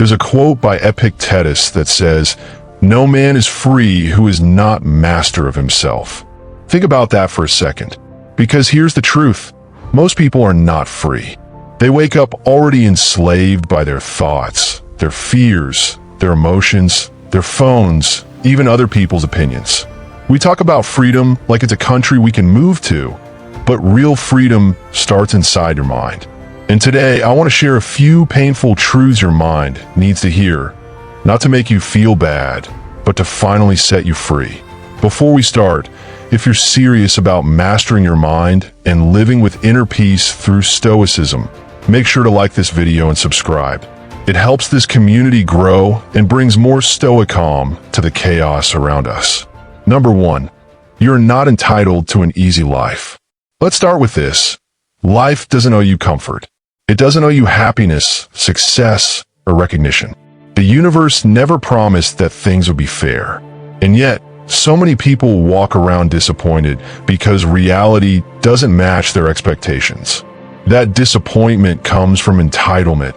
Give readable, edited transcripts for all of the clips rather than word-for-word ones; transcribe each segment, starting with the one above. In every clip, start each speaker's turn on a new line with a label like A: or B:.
A: There's a quote by Epictetus that says, "No man is free who is not master of himself." Think about that for a second, because here's the truth. Most people are not free. They wake up already enslaved by their thoughts, their fears, their emotions, their phones, even other people's opinions. We talk about freedom like it's a country we can move to, but real freedom starts inside your mind. And today, I want to share a few painful truths your mind needs to hear, not to make you feel bad, but to finally set you free. Before we start, if you're serious about mastering your mind and living with inner peace through Stoicism, make sure to like this video and subscribe. It helps this community grow and brings more Stoic calm to the chaos around us. Number 1, you're not entitled to an easy life. Let's start with this. Life doesn't owe you comfort. It doesn't owe you happiness, success, or recognition. The universe never promised that things would be fair. And yet, so many people walk around disappointed because reality doesn't match their expectations. That disappointment comes from entitlement,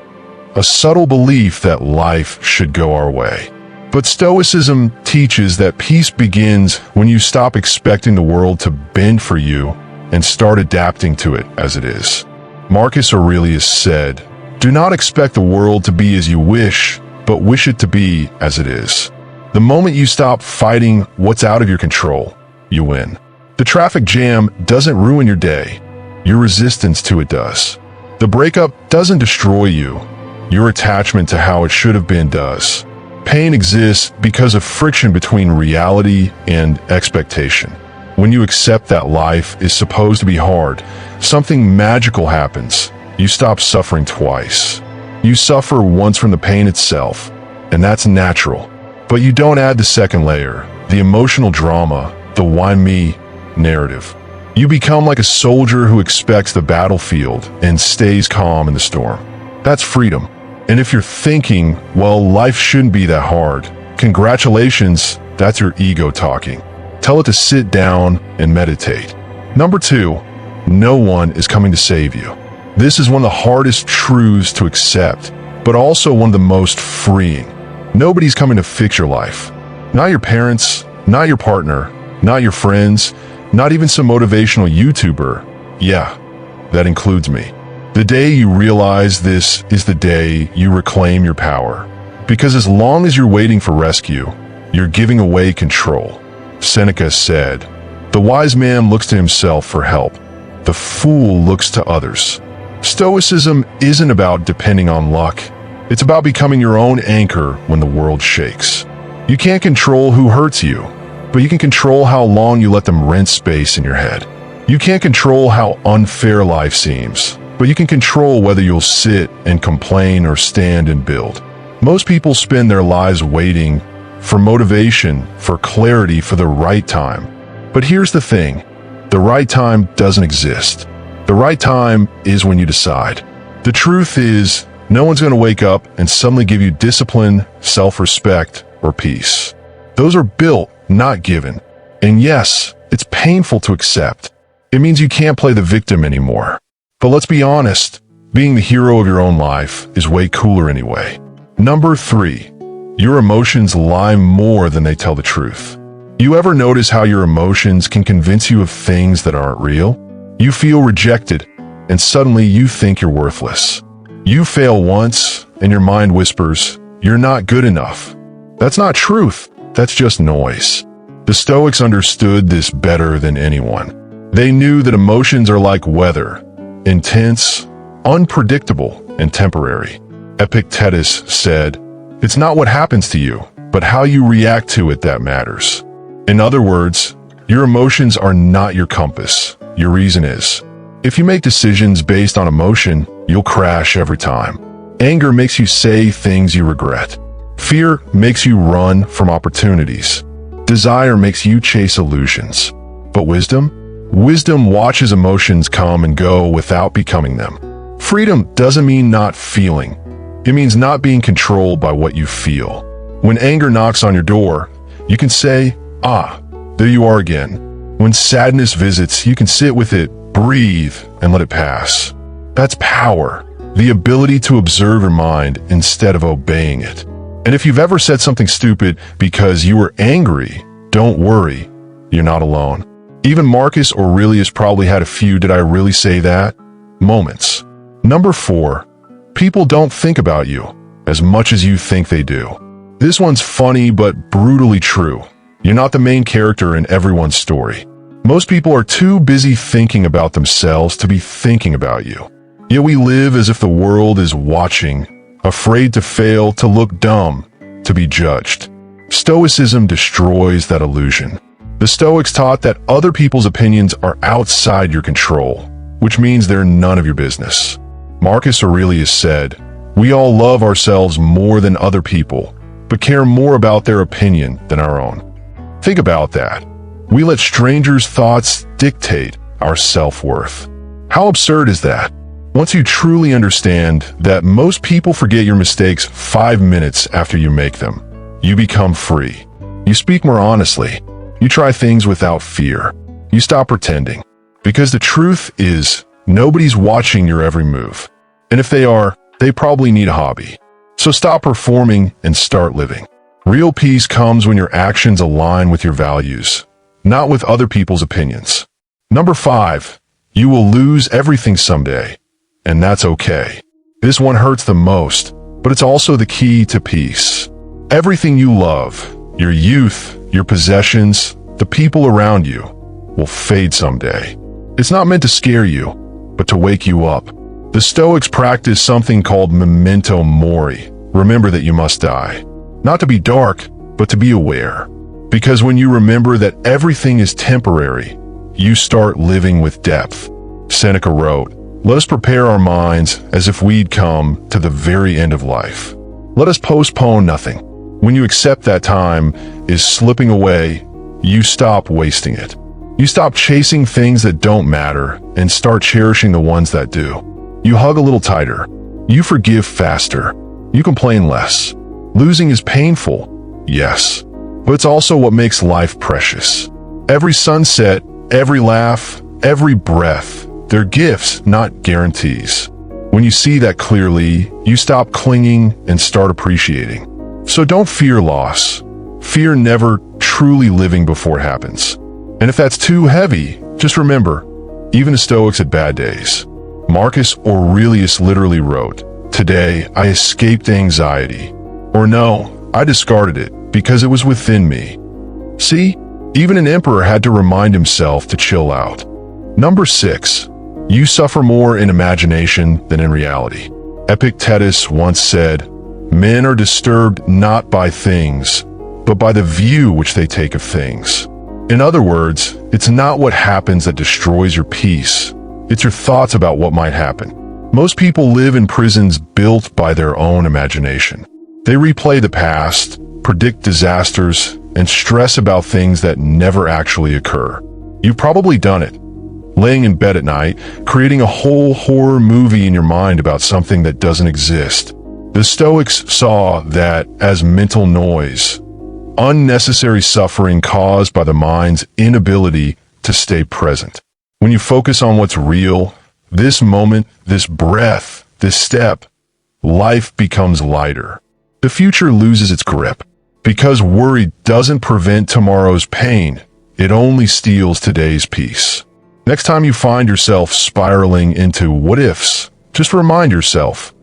A: a subtle belief that life should go our way. But Stoicism teaches that peace begins when you stop expecting the world to bend for you and start adapting to it as it is. Marcus Aurelius said, "Do not expect the world to be as you wish, but wish it to be as it is." The moment you stop fighting what's out of your control, you win. The traffic jam doesn't ruin your day. Your resistance to it does. The breakup doesn't destroy you. Your attachment to how it should have been does. Pain exists because of friction between reality and expectation. When you accept that life is supposed to be hard, something magical happens. You stop suffering twice. You suffer once from the pain itself, and that's natural. But you don't add the second layer, the emotional drama, the why me narrative. You become like a soldier who expects the battlefield and stays calm in the storm. That's freedom. And if you're thinking, well, life shouldn't be that hard, congratulations, that's your ego talking. Tell it to sit down and meditate. Number 2, no one is coming to save you. This is one of the hardest truths to accept, but also one of the most freeing. Nobody's coming to fix your life. Not your parents, not your partner, not your friends, not even some motivational YouTuber. Yeah, that includes me. The day you realize this is the day you reclaim your power. Because as long as you're waiting for rescue, you're giving away control. Seneca said, "The wise man looks to himself for help. The fool looks to others." Stoicism isn't about depending on luck. It's about becoming your own anchor when the world shakes. You can't control who hurts you, but you can control how long you let them rent space in your head. You can't control how unfair life seems, but you can control whether you'll sit and complain or stand and build. Most people spend their lives waiting for motivation, for clarity, for the right time. But here's the thing, the right time doesn't exist. The right time is when you decide. The truth is, no one's going to wake up and suddenly give you discipline, self-respect, or peace. Those are built, not given. And yes, it's painful to accept. It means you can't play the victim anymore. But let's be honest, being the hero of your own life is way cooler anyway. Number 3, your emotions lie more than they tell the truth. You ever notice how your emotions can convince you of things that aren't real? You feel rejected, and suddenly you think you're worthless. You fail once, and your mind whispers, "You're not good enough." That's not truth, that's just noise. The Stoics understood this better than anyone. They knew that emotions are like weather, intense, unpredictable, and temporary. Epictetus said, "It's not what happens to you, but how you react to it that matters." In other words, your emotions are not your compass, your reason is. If you make decisions based on emotion, you'll crash every time. Anger makes you say things you regret. Fear makes you run from opportunities. Desire makes you chase illusions. But wisdom? Wisdom watches emotions come and go without becoming them. Freedom doesn't mean not feeling. It means not being controlled by what you feel. When anger knocks on your door, you can say, "Ah, there you are again." When sadness visits, you can sit with it, breathe, and let it pass. That's power. the ability to observe your mind instead of obeying it. And if you've ever said something stupid because you were angry, don't worry, you're not alone. Even Marcus Aurelius probably had a few "did I really say that?" moments. Number 4, people don't think about you as much as you think they do. This one's funny but brutally true. You're not the main character in everyone's story. Most people are too busy thinking about themselves to be thinking about you. Yet we live as if the world is watching, afraid to fail, to look dumb, to be judged. Stoicism destroys that illusion. The Stoics taught that other people's opinions are outside your control, which means they're none of your business. Marcus Aurelius said, "We all love ourselves more than other people, but care more about their opinion than our own." Think about that. We let strangers' thoughts dictate our self-worth. How absurd is that? Once you truly understand that most people forget your mistakes 5 minutes after you make them, you become free. You speak more honestly. You try things without fear. You stop pretending. Because the truth is, nobody's watching your every move. And if they are, they probably need a hobby. So stop performing and start living. Real peace comes when your actions align with your values, not with other people's opinions. Number 5, you will lose everything someday, and that's okay. This one hurts the most, but it's also the key to peace. Everything you love, your youth, your possessions, the people around you, will fade someday. It's not meant to scare you, but to wake you up. The Stoics practice something called memento mori. Remember that you must die. Not to be dark, but to be aware. Because when you remember that everything is temporary, you start living with depth. Seneca wrote, "Let us prepare our minds as if we'd come to the very end of life. Let us postpone nothing." When you accept that time is slipping away, you stop wasting it. You stop chasing things that don't matter and start cherishing the ones that do. You hug a little tighter. You forgive faster. You complain less. Losing is painful, yes, but it's also what makes life precious. Every sunset, every laugh, every breath, they're gifts, not guarantees. When you see that clearly, you stop clinging and start appreciating. So don't fear loss. Fear never truly living before it happens. And if that's too heavy, just remember, even the Stoics had bad days. Marcus Aurelius literally wrote, "Today I escaped anxiety." Or no, I discarded it because it was within me. See, even an emperor had to remind himself to chill out. Number 6, you suffer more in imagination than in reality. Epictetus once said, "Men are disturbed not by things, but by the view which they take of things." In other words, it's not what happens that destroys your peace. It's your thoughts about what might happen. Most people live in prisons built by their own imagination. They replay the past, predict disasters, and stress about things that never actually occur. You've probably done it. Laying in bed at night, creating a whole horror movie in your mind about something that doesn't exist. The Stoics saw that as mental noise, unnecessary suffering caused by the mind's inability to stay present. When you focus on what's real, this moment, this breath, this step, life becomes lighter. The future loses its grip. Because worry doesn't prevent tomorrow's pain, it only steals today's peace. Next time you find yourself spiraling into what-ifs, just remind yourself,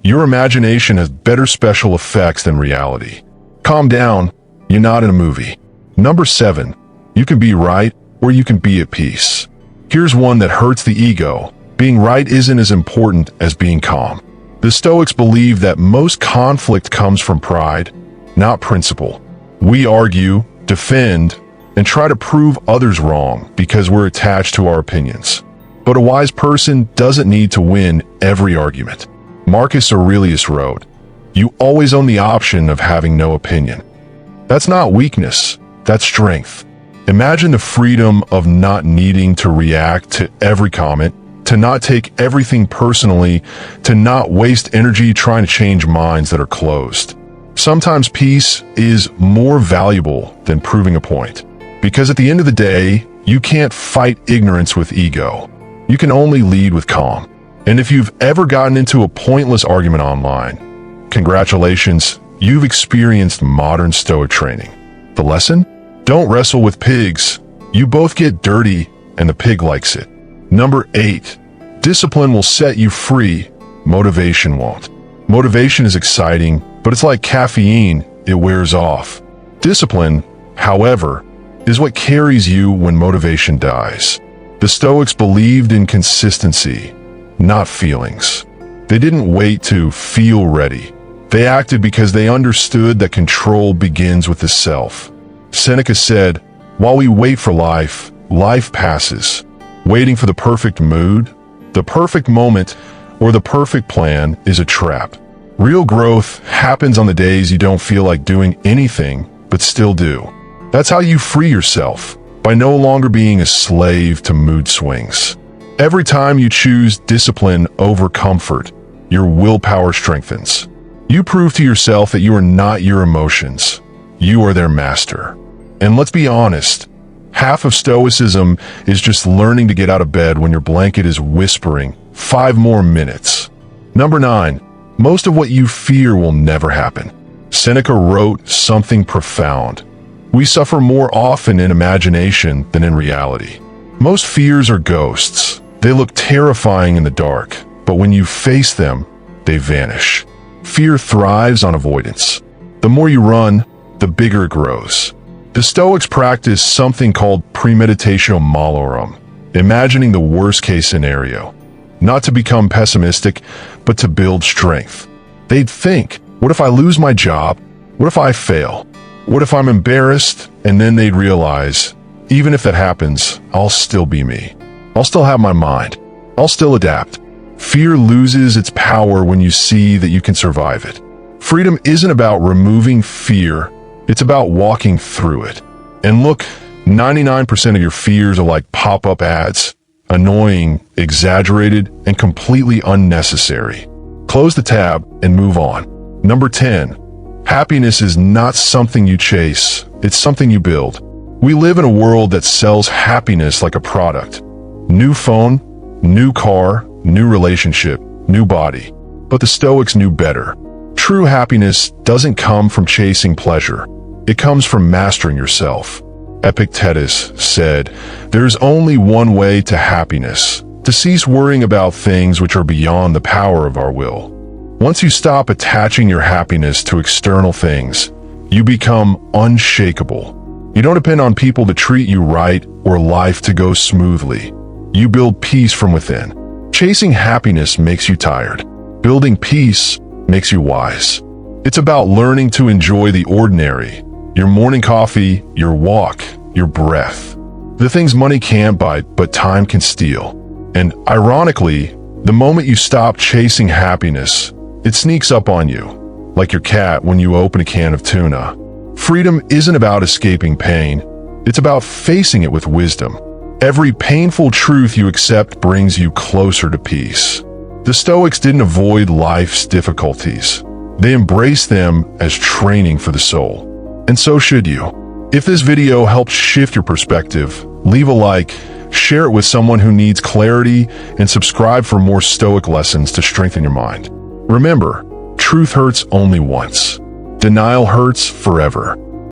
A: your imagination has better special effects than reality. Calm down, you're not in a movie. Number 7, you can be right or you can be at peace. Here's one that hurts the ego. Being right isn't as important as being calm. The Stoics believe that most conflict comes from pride, not principle. We argue, defend, and try to prove others wrong because we're attached to our opinions. But a wise person doesn't need to win every argument. Marcus Aurelius wrote, "You always own the option of having no opinion." That's not weakness, that's strength. Imagine the freedom of not needing to react to every comment, to not take everything personally, to not waste energy trying to change minds that are closed. Sometimes peace is more valuable than proving a point. Because at the end of the day, you can't fight ignorance with ego. You can only lead with calm. And if you've ever gotten into a pointless argument online, congratulations, you've experienced modern Stoic training. The lesson? Don't wrestle with pigs. You both get dirty, and the pig likes it. Number 8. Discipline will set you free, motivation won't. Motivation is exciting, but it's like caffeine, it wears off. Discipline, however, is what carries you when motivation dies. The Stoics believed in consistency, not feelings. They didn't wait to feel ready. They acted because they understood that control begins with the self. Seneca said, "While we wait for life, life passes." Waiting for the perfect mood, the perfect moment, or the perfect plan is a trap. Real growth happens on the days you don't feel like doing anything, but still do. That's how you free yourself, by no longer being a slave to mood swings. Every time you choose discipline over comfort, your willpower strengthens. You prove to yourself that you are not your emotions. You are their master. And let's be honest, half of Stoicism is just learning to get out of bed when your blanket is whispering, 5 more minutes. Number 9, most of what you fear will never happen. Seneca wrote something profound. We suffer more often in imagination than in reality. Most fears are ghosts. They look terrifying in the dark, but when you face them, they vanish. Fear thrives on avoidance. The more you run, the bigger it grows. The Stoics practice something called premeditatio malorum, imagining the worst-case scenario. Not to become pessimistic, but to build strength. They'd think, what if I lose my job? What if I fail? What if I'm embarrassed? And then they'd realize, even if that happens, I'll still be me. I'll still have my mind. I'll still adapt. Fear loses its power when you see that you can survive it. Freedom isn't about removing fear, it's about walking through it. And look, 99% of your fears are like pop-up ads. Annoying, exaggerated, and completely unnecessary. Close the tab and move on. Number 10. Happiness is not something you chase, it's something you build. We live in a world that sells happiness like a product. New phone, new car, new relationship, new body. But the Stoics knew better. True happiness doesn't come from chasing pleasure. It comes from mastering yourself. Epictetus said, "There's only one way to happiness, to cease worrying about things which are beyond the power of our will." Once you stop attaching your happiness to external things, you become unshakable. You don't depend on people to treat you right or life to go smoothly. You build peace from within. Chasing happiness makes you tired. Building peace makes you wise. It's about learning to enjoy the ordinary. Your morning coffee, your walk, your breath. The things money can't buy, but time can steal. And ironically, the moment you stop chasing happiness, it sneaks up on you, like your cat when you open a can of tuna. Freedom isn't about escaping pain. It's about facing it with wisdom. Every painful truth you accept brings you closer to peace. The Stoics didn't avoid life's difficulties. They embraced them as training for the soul. And so should you. If this video helped shift your perspective, leave a like, share it with someone who needs clarity, and subscribe for more Stoic lessons to strengthen your mind. Remember, truth hurts only once. Denial hurts forever.